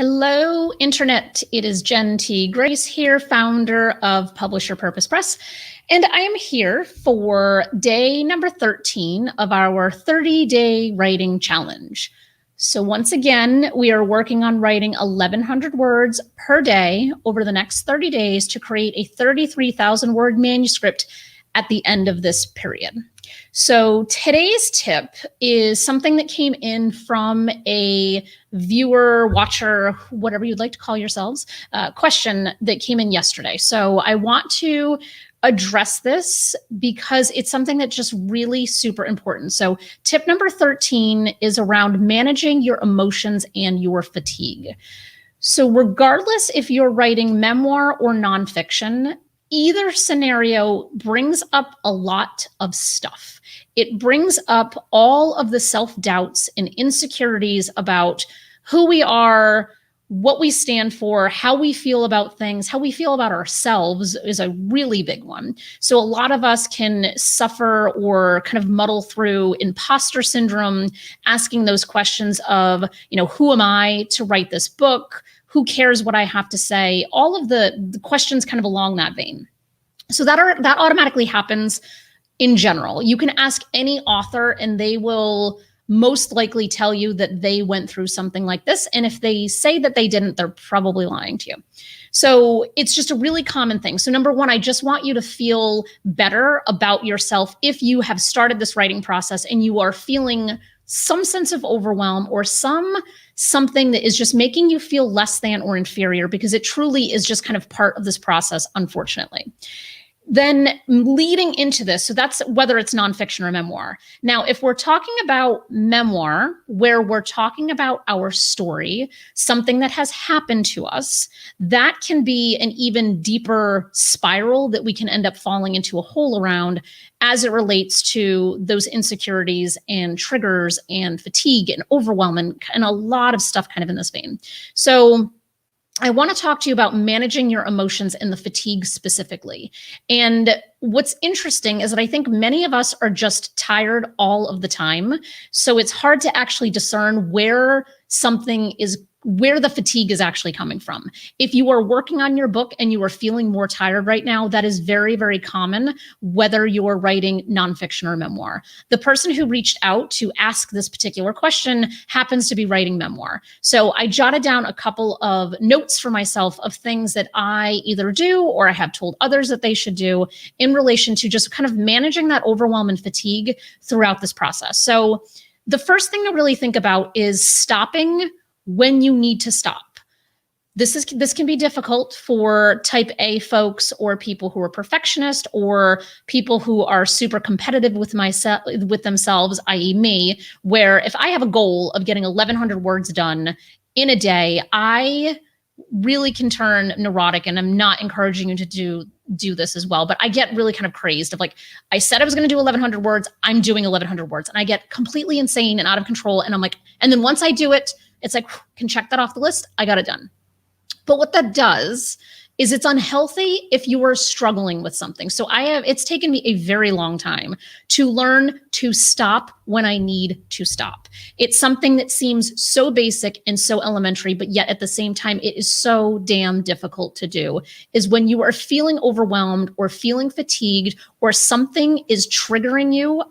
Hello, Internet. It is Jenn T. Grace here, founder of Publisher Purpose Press. And I am here for day number 13 of our 30-day writing challenge. So once again, we are working on writing 1,100 words per day over the next 30 days to create a 33,000 word manuscript at the end of this period. So today's tip is something that came in from a viewer, watcher, whatever you'd like to call yourselves, question that came in yesterday. So I want to address this because it's something that's just really super important. So tip number 13 is around managing your emotions and your fatigue. So regardless if you're writing memoir or nonfiction, either scenario brings up a lot of stuff. It brings up all of the self-doubts and insecurities about who we are, what we stand for, how we feel about things, how we feel about ourselves is a really big one. So a lot of us can suffer or kind of muddle through imposter syndrome, asking those questions of, who am I to write this book? Who cares what I have to say? All of the questions kind of along that vein. So that automatically happens in general. You can ask any author and they will most likely tell you that they went through something like this. And if they say that they didn't, they're probably lying to you. So it's just a really common thing. So number one, I just want you to feel better about yourself if you have started this writing process and you are feeling some sense of overwhelm or something that is just making you feel less than or inferior, because it truly is just kind of part of this process, unfortunately. Then leading into this, so that's whether it's nonfiction or memoir. Now, if we're talking about memoir, where we're talking about our story, something that has happened to us, that can be an even deeper spiral that we can end up falling into a hole around as it relates to those insecurities and triggers and fatigue and overwhelm and a lot of stuff kind of in this vein. So I want to talk to you about managing your emotions and the fatigue specifically. And what's interesting is that I think many of us are just tired all of the time. So it's hard to actually discern where the fatigue is actually coming from. If you are working on your book and you are feeling more tired right now, that is very, very common, whether you're writing nonfiction or memoir. The person who reached out to ask this particular question happens to be writing memoir. So I jotted down a couple of notes for myself of things that I either do or I have told others that they should do in relation to just kind of managing that overwhelm and fatigue throughout this process. So the first thing to really think about is stopping when you need to stop. This can be difficult for type A folks or people who are perfectionist or people who are super competitive with themselves, i.e. me, where if I have a goal of getting 1,100 words done in a day, I really can turn neurotic, and I'm not encouraging you to do this as well, but I get really kind of crazed of like, I said I was going to do 1,100 words, I'm doing 1,100 words, and I get completely insane and out of control. And I'm like, and then once I do it, it's like, can check that off the list. I got it done. But what that does is it's unhealthy if you are struggling with something. So it's taken me a very long time to learn to stop when I need to stop. It's something that seems so basic and so elementary, but yet at the same time, it is so damn difficult to do, is when you are feeling overwhelmed or feeling fatigued or something is triggering you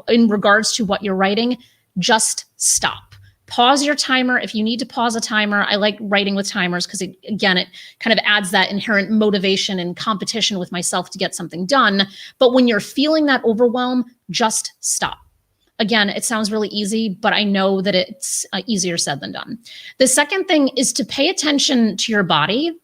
in regards to what you're writing, just stop. Pause your timer if you need to pause a timer. I like writing with timers because it kind of adds that inherent motivation and competition with myself to get something done. But when you're feeling that overwhelm, just stop. Again, it sounds really easy, but I know that it's easier said than done. The second thing is to pay attention to your body.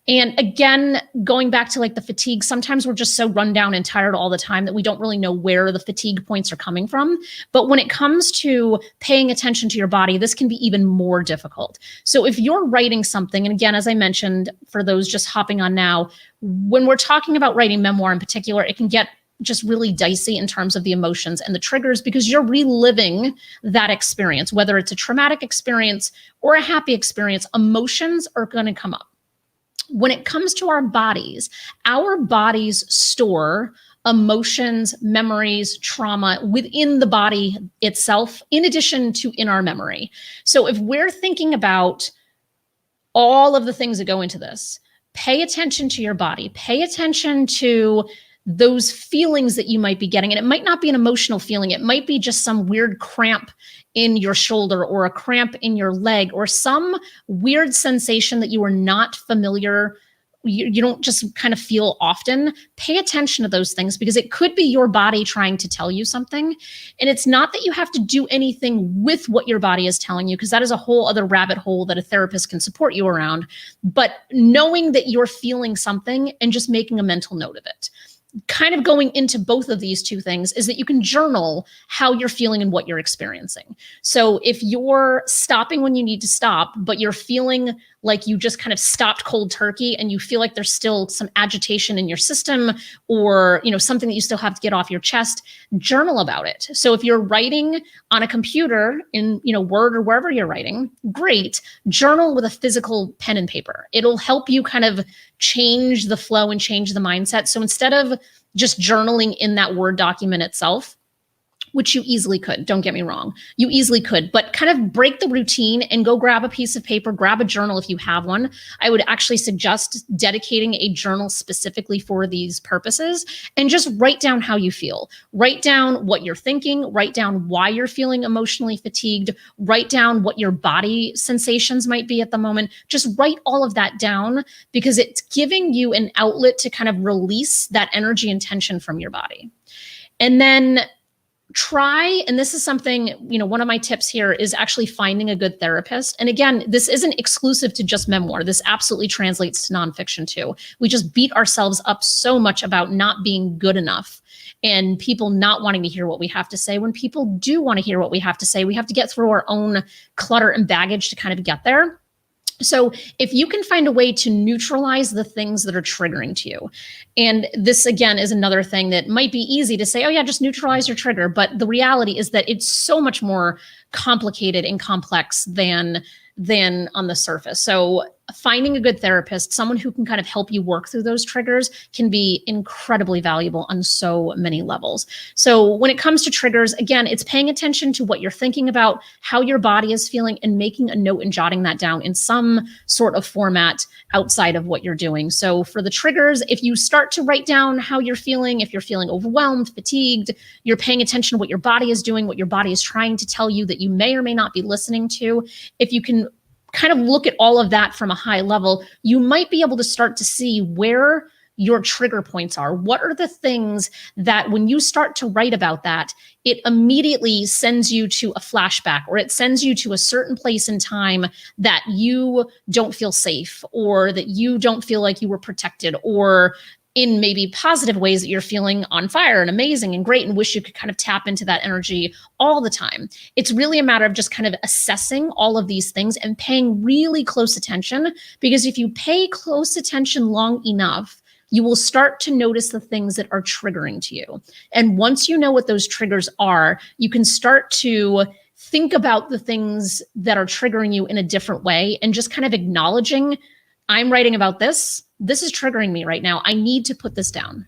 And again, going back to like the fatigue, sometimes we're just so run down and tired all the time that we don't really know where the fatigue points are coming from. But when it comes to paying attention to your body, this can be even more difficult. So if you're writing something, and again, as I mentioned, for those just hopping on now, when we're talking about writing memoir in particular, it can get just really dicey in terms of the emotions and the triggers because you're reliving that experience, whether it's a traumatic experience or a happy experience, emotions are going to come up. When it comes to our bodies store emotions, memories, trauma within the body itself, in addition to in our memory. So if we're thinking about all of the things that go into this. Pay attention to your body. Pay attention to those feelings that you might be getting. And it might not be an emotional feeling. It might be just some weird cramp in your shoulder or a cramp in your leg or some weird sensation that you are not familiar. You don't just kind of feel often. Pay attention to those things because it could be your body trying to tell you something. And it's not that you have to do anything with what your body is telling you, because that is a whole other rabbit hole that a therapist can support you around. But knowing that you're feeling something and just making a mental note of it. Kind of going into both of these two things is that you can journal how you're feeling and what you're experiencing. So if you're stopping when you need to stop, but you're feeling like you just kind of stopped cold turkey and you feel like there's still some agitation in your system or, something that you still have to get off your chest, journal about it. So if you're writing on a computer in, Word or wherever you're writing, great. Journal with a physical pen and paper. It'll help you kind of change the flow and change the mindset. So instead of just journaling in that Word document itself, which you easily could, don't get me wrong, you easily could, but kind of break the routine and go grab a piece of paper, grab a journal if you have one. I would actually suggest dedicating a journal specifically for these purposes and just write down how you feel. Write down what you're thinking, write down why you're feeling emotionally fatigued, write down what your body sensations might be at the moment. Just write all of that down because it's giving you an outlet to kind of release that energy and tension from your body. And then try, and this is something, one of my tips here is actually finding a good therapist. And again, this isn't exclusive to just memoir. This absolutely translates to nonfiction too. We just beat ourselves up so much about not being good enough and people not wanting to hear what we have to say. When people do want to hear what we have to say, we have to get through our own clutter and baggage to kind of get there. So if you can find a way to neutralize the things that are triggering to you, and this again is another thing that might be easy to say, oh yeah, just neutralize your trigger. But the reality is that it's so much more complicated and complex than on the surface. So finding a good therapist, someone who can kind of help you work through those triggers, can be incredibly valuable on so many levels. So when it comes to triggers, again, it's paying attention to what you're thinking about, how your body is feeling, and making a note and jotting that down in some sort of format outside of what you're doing. So for the triggers, if you start to write down how you're feeling, if you're feeling overwhelmed, fatigued, you're paying attention to what your body is doing, what your body is trying to tell you that you may or may not be listening to, if you can kind of look at all of that from a high level, you might be able to start to see where your trigger points are. What are the things that when you start to write about that, it immediately sends you to a flashback, or it sends you to a certain place in time that you don't feel safe, or that you don't feel like you were protected, or in maybe positive ways that you're feeling on fire and amazing and great and wish you could kind of tap into that energy all the time. It's really a matter of just kind of assessing all of these things and paying really close attention, because if you pay close attention long enough, you will start to notice the things that are triggering to you. And once you know what those triggers are, you can start to think about the things that are triggering you in a different way and just kind of acknowledging, I'm writing about this. This is triggering me right now. I need to put this down.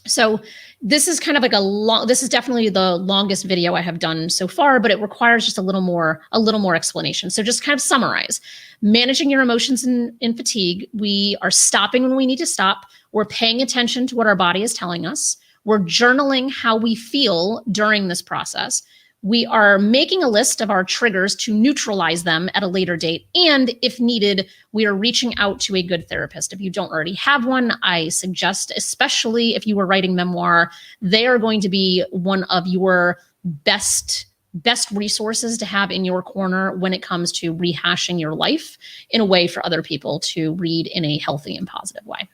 So this is kind of like this is definitely the longest video I have done so far, but it requires just a little more explanation. So just kind of summarize. Managing your emotions in fatigue. We are stopping when we need to stop. We're paying attention to what our body is telling us. We're journaling how we feel during this process. We are making a list of our triggers to neutralize them at a later date. And if needed, we are reaching out to a good therapist. If you don't already have one, I suggest, especially if you were writing memoir, they are going to be one of your best resources to have in your corner when it comes to rehashing your life in a way for other people to read in a healthy and positive way.